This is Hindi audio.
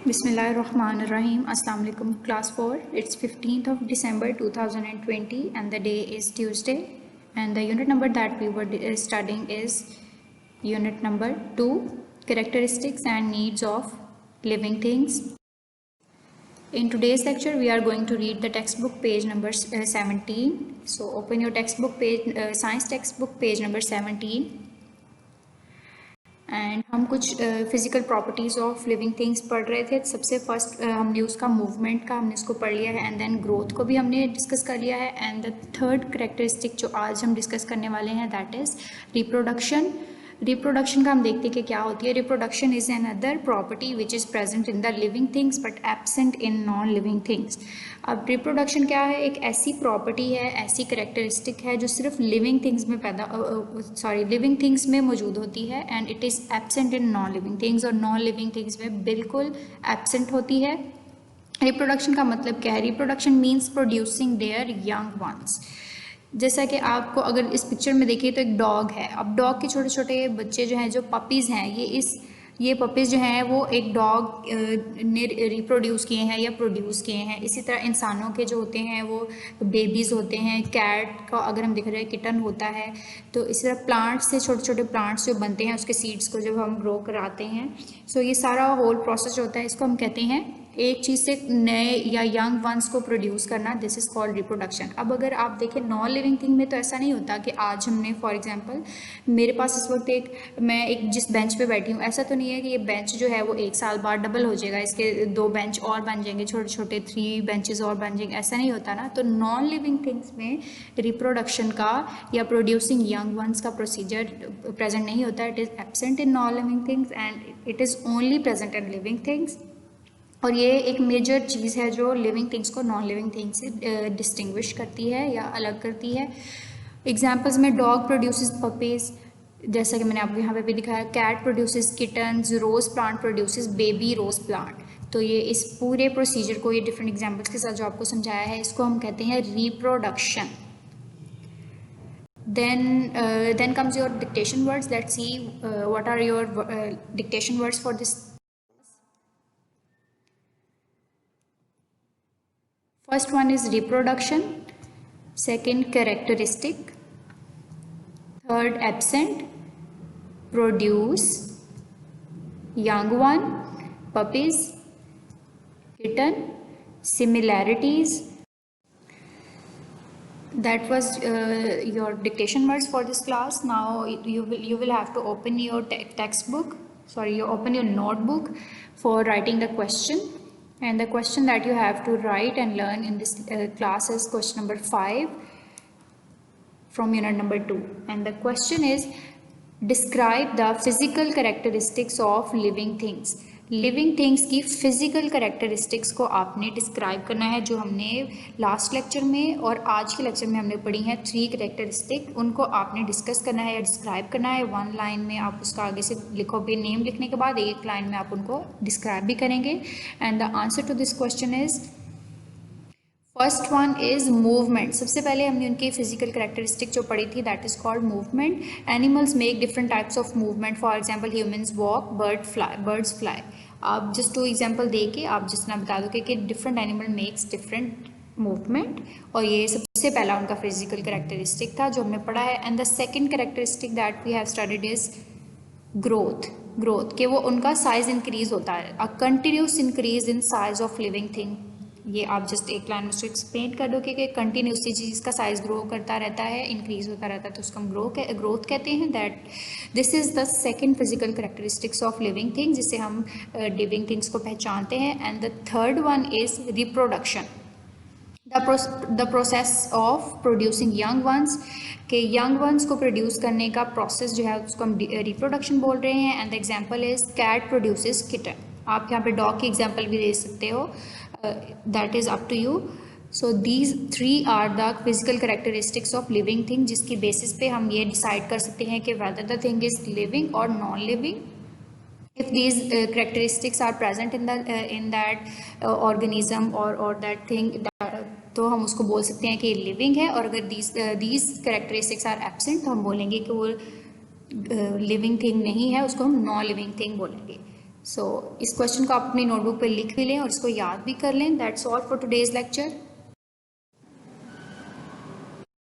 Bismillahirrahmanirrahim. Assalamu alaikum class 4. It's 15th of December 2020 and the day is Tuesday, and the unit number that we were studying is unit number 2, characteristics and needs of living things. In today's lecture we are going to read the textbook page number 17. So open your textbook page, science textbook page number 17. And हम कुछ physical properties of living things पढ़ रहे थे. सबसे फर्स्ट हमने उसका मूवमेंट का हमने उसको पढ़ लिया है, एंड देन ग्रोथ को भी हमने डिस्कस कर लिया है. एंड द थर्ड करेक्टरिस्टिक जो आज हम डिस्कस करने वाले हैं दैट इज़ रिप्रोडक्शन. रिप्रोडक्शन का हम देखते हैं कि क्या होती है. Reproduction is an other property which is present in the living things but absent in non living things. अब रिप्रोडक्शन क्या है? एक ऐसी प्रॉपर्टी है, ऐसी करेक्टरिस्टिक है जो सिर्फ लिविंग थिंग्स में लिविंग थिंग्स में मौजूद होती है, and it is absent in non living things, और नॉन लिविंग थिंग्स में बिल्कुल एब्सेंट होती है. रिप्रोडक्शन का मतलब क्या है? Reproduction means producing there young ones. जैसा कि आपको अगर इस पिक्चर में देखिए तो एक डॉग है. अब डॉग के छोटे छोटे बच्चे जो हैं, जो पपीज़ हैं, ये पपीज़ जो हैं वो एक डॉग ने रिप्रोड्यूस किए हैं या प्रोड्यूस किए हैं. इसी तरह इंसानों के जो होते हैं वो बेबीज़ होते हैं. कैट का अगर हम देख रहे हैं किटन होता है. तो इसी तरह प्लांट्स से छोटे छोटे प्लांट्स जो बनते हैं उसके सीड्स को जब हम ग्रो कराते हैं, सो ये सारा होल प्रोसेस होता है. इसको हम कहते हैं एक चीज़ से नए या यंग वंस को प्रोड्यूस करना. This is called reproduction. अब अगर आप देखें नॉन लिविंग थिंग में तो ऐसा नहीं होता कि आज हमने फॉर एग्जांपल मेरे पास इस वक्त मैं एक जिस बेंच पे बैठी हूँ, ऐसा तो नहीं है कि ये बेंच जो है वो 1 साल बाद डबल हो जाएगा, इसके 2 बेंच और बन जाएंगे, छोटे छोटे 3 बेंचेस और बन जाएंगे. ऐसा नहीं होता ना. तो नॉन लिविंग थिंग्स में रिप्रोडक्शन का या प्रोड्यूसिंग यंग वंस का प्रोसीजर प्रेजेंट नहीं होता. It is absent in non living things and it is only present in living things. और ये एक मेजर चीज़ है जो लिविंग थिंग्स को नॉन लिविंग थिंग्स से डिस्टिंग्विश करती है या अलग करती है. एग्जांपल्स में डॉग प्रोड्यूसेस पपीज़, जैसा कि मैंने आपको यहाँ पे भी दिखाया. Cat produces kittens. Rose plant produces baby rose plant. तो ये इस पूरे प्रोसीजर को ये डिफरेंट एग्जाम्पल्स के साथ जो आपको समझाया है, इसको हम कहते हैं reproduction. Then comes your dictation words. Let's see what are your dictation words for this. First one is reproduction, second characteristic, third absent, produce, young one, puppies, kitten, similarities. That was your dictation words for this class. Now you will have to open your open your notebook for writing the question. And the question that you have to write and learn in this class is question number 5 from unit number 2. And the question is, describe the physical characteristics of living things. Living things की फिजिकल कैरेक्टरिस्टिक्स को आपने डिस्क्राइब करना है, जो हमने लास्ट लेक्चर में और आज के लेक्चर में हमने पढ़ी हैं 3 कैरेक्टरिस्टिक. उनको आपने डिस्कस करना है या डिस्क्राइब करना है. 1 लाइन में आप उसका आगे से लिखोगे. नेम लिखने के बाद 1 लाइन में आप उनको डिस्क्राइब भी करेंगे. And the answer to this question is, first one is movement. सबसे पहले हमने उनकी फिजिकल कैरेक्टरिस्टिक जो पढ़ी थी that is called movement. Animals make different types of movement. For example humans walk, birds fly. आप जस्ट 2 एग्जांपल दे के आप जिस तरह बता दोगे कि different animal makes different movement, और ये सबसे पहला उनका फिजिकल कैरेक्टरिस्टिक था जो हमने पढ़ा है. And the second characteristic that we have studied is growth कि वो उनका साइज इंक्रीज होता है. A continuous increase in size of living thing. ये आप जस्ट 1 लाइन में उसको एक्सप्लेन कर दो कि कंटिन्यूसली चीज़ का साइज ग्रो करता रहता है, इंक्रीज होता रहता है, तो उसको हम ग्रोथ कहते हैं. That this is the second physical characteristics of living things, जिससे हम लिविंग थिंग्स को पहचानते हैं. And the third one is reproduction, the process of producing young ones. के यंग वंस को प्रोड्यूस करने का प्रोसेस जो है उसको हम रिप्रोडक्शन बोल रहे हैं. And the example is cat produces kitten. आप यहाँ पे डॉग की एग्जाम्पल भी दे सकते हो. That is up to you. So these 3 are the physical characteristics of living thing, जिसकी बेसिस पे हम ये डिसाइड कर सकते हैं कि whether the thing is living or non-living. If these characteristics are present in that organism or that thing, तो हम उसको बोल सकते हैं कि living है. और अगर these characteristics are absent तो हम बोलेंगे कि वो living thing नहीं है, उसको हम non-living thing बोलेंगे. सो इस क्वेश्चन को आप अपनी नोटबुक पे लिख भी लें और इसको याद भी कर लें. That's all for today's lecture.